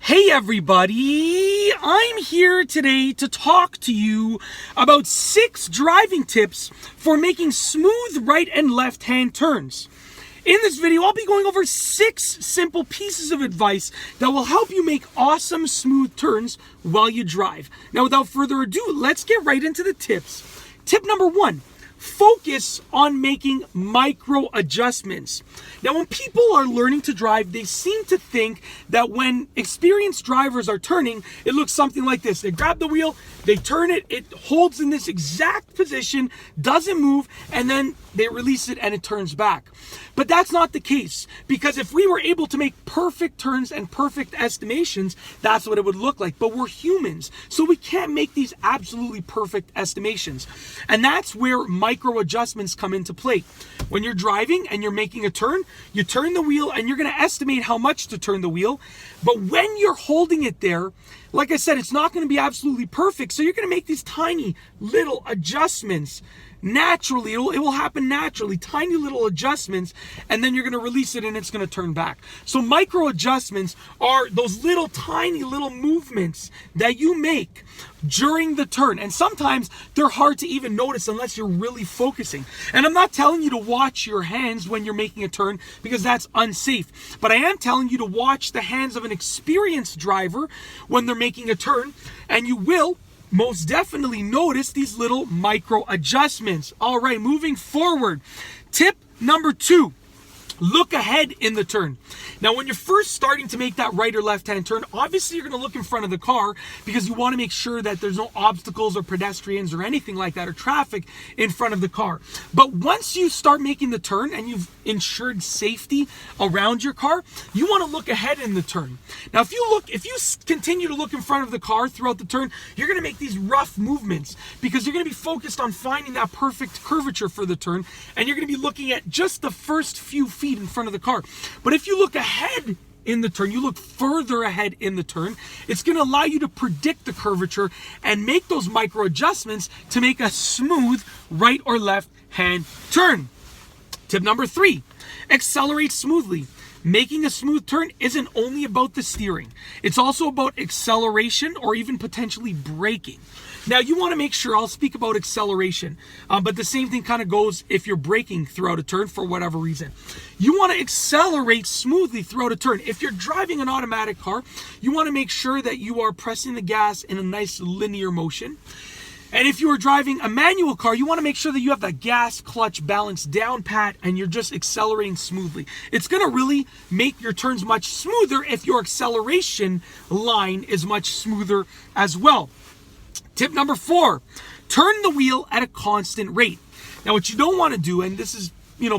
Hey everybody, I'm here today to talk to you about 6 driving tips for making smooth right and left hand turns. In this video, I'll be going over 6 simple pieces of advice that will help you make awesome smooth turns while you drive. Now without further ado, let's get right into the tips. Tip number 1. Focus on making micro adjustments. Now, when people are learning to drive, they seem to think that when experienced drivers are turning, it looks something like this. They grab the wheel, they turn it, it holds in this exact position, doesn't move, and then they release it and it turns back. But that's not the case, because if we were able to make perfect turns and perfect estimations, that's what it would look like. But we're humans, so we can't make these absolutely perfect estimations. And that's where micro adjustments come into play. When you're driving and you're making a turn, you turn the wheel and you're going to estimate how much to turn the wheel. But when you're holding it there, like I said, it's not going to be absolutely perfect. So you're going to make these tiny little adjustments naturally. It will happen naturally, tiny little adjustments, and then you're going to release it and it's going to turn back. So micro adjustments are those little tiny little movements that you make during the turn, and sometimes they're hard to even notice unless you're really focusing. And I'm not telling you to watch your hands when you're making a turn, because that's unsafe, but I am telling you to watch the hands of an experienced driver when they're making a turn, and you will most definitely notice these little micro adjustments. All right, moving forward. Tip number 2. Look ahead in the turn. Now, when you're first starting to make that right or left-hand turn, obviously you're going to look in front of the car because you want to make sure that there's no obstacles or pedestrians or anything like that, or traffic in front of the car. But once you start making the turn and you've ensured safety around your car, you want to look ahead in the turn. Now, if you continue to look in front of the car throughout the turn, you're going to make these rough movements because you're going to be focused on finding that perfect curvature for the turn, and you're going to be looking at just the first few feet in front of the car. But if you look ahead in the turn, you look further ahead in the turn, it's going to allow you to predict the curvature and make those micro adjustments to make a smooth right or left hand turn. Tip number 3, accelerate smoothly. Making a smooth turn isn't only about the steering. It's also about acceleration or even potentially braking. Now, you want to make sure, I'll speak about acceleration, but the same thing kind of goes if you're braking throughout a turn for whatever reason. You want to accelerate smoothly throughout a turn. If you're driving an automatic car, you want to make sure that you are pressing the gas in a nice linear motion. And if you are driving a manual car, you want to make sure that you have that gas clutch balance down pat and you're just accelerating smoothly. It's going to really make your turns much smoother if your acceleration line is much smoother as well. Tip number 4, turn the wheel at a constant rate. Now, what you don't want to do, and this is,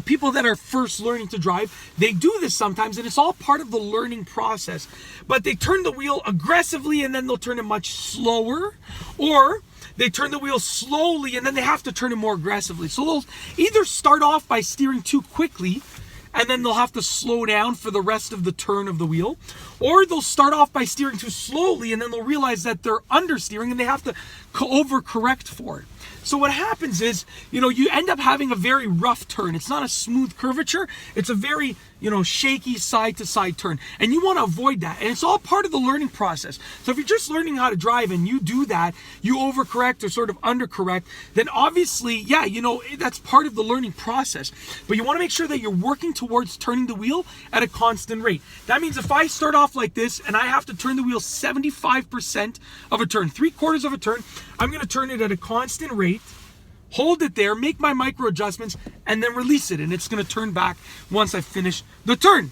people that are first learning to drive, they do this sometimes, and it's all part of the learning process. But they turn the wheel aggressively and then they'll turn it much slower, or they turn the wheel slowly and then they have to turn it more aggressively. So they'll either start off by steering too quickly and then they'll have to slow down for the rest of the turn of the wheel, or they'll start off by steering too slowly and then they'll realize that they're understeering and they have to overcorrect for it. So what happens is, you end up having a very rough turn. It's not a smooth curvature. It's a very, shaky side-to-side turn. And you want to avoid that. And it's all part of the learning process. So if you're just learning how to drive and you do that, you overcorrect or sort of undercorrect, then obviously, that's part of the learning process. But you want to make sure that you're working towards turning the wheel at a constant rate. That means if I start off like this and I have to turn the wheel 75% of a turn, 3/4 of a turn, I'm going to turn it at a constant rate, hold it there, make my micro adjustments, and then release it. And it's going to turn back once I finish the turn.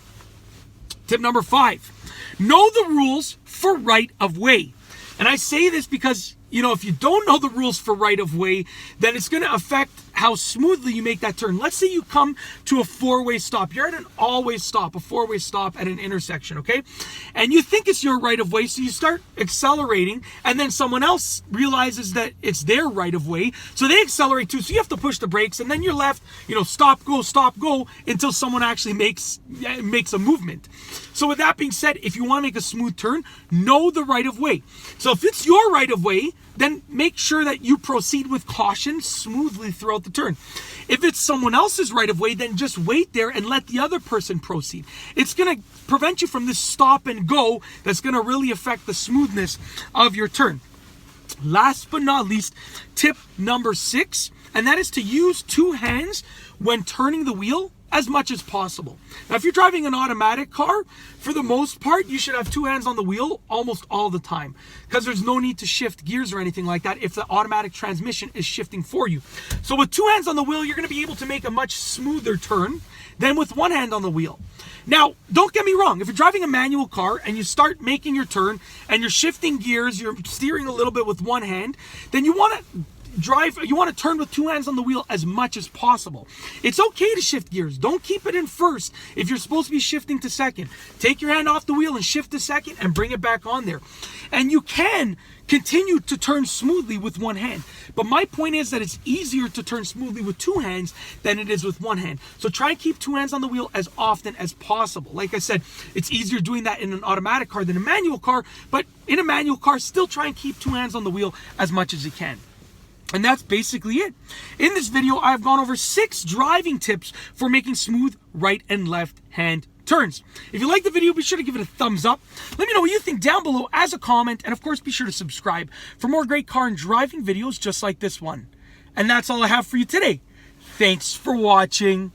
Tip number 5, know the rules for right of way. And I say this because, if you don't know the rules for right of way, then it's going to affect how smoothly you make that turn. Let's say you come to a 4-way stop. You're at an all-way stop, a 4-way stop at an intersection, okay? And you think it's your right of way, so you start accelerating, and then someone else realizes that it's their right of way, so they accelerate too, so you have to push the brakes, and then you're left, stop, go, until someone actually makes a movement. So with that being said, if you want to make a smooth turn, know the right of way. So if it's your right of way, then make sure that you proceed with caution smoothly throughout the the turn. If it's someone else's right of way, then just wait there and let the other person proceed. It's going to prevent you from this stop and go that's going to really affect the smoothness of your turn. Last but not least, tip number 6, and that is to use 2 hands when turning the wheel as much as possible. Now, if you're driving an automatic car, for the most part, you should have 2 hands on the wheel almost all the time, because there's no need to shift gears or anything like that if the automatic transmission is shifting for you. So with 2 hands on the wheel, you're going to be able to make a much smoother turn than with 1 hand on the wheel. Now, don't get me wrong. If you're driving a manual car and you start making your turn and you're shifting gears, you're steering a little bit with 1 hand, then you want to turn with 2 hands on the wheel as much as possible. It's okay to shift gears. Don't keep it in first if you're supposed to be shifting to second. Take your hand off the wheel and shift to second and bring it back on there. And you can continue to turn smoothly with 1 hand. But my point is that it's easier to turn smoothly with 2 hands than it is with 1 hand. So try and keep 2 hands on the wheel as often as possible. Like I said, it's easier doing that in an automatic car than a manual car, but in a manual car, still try and keep 2 hands on the wheel as much as you can. And that's basically it. In this video, I've gone over 6 driving tips for making smooth right and left hand turns. If you like the video, be sure to give it a thumbs up. Let me know what you think down below as a comment. And of course, be sure to subscribe for more great car and driving videos just like this one. And that's all I have for you today. Thanks for watching.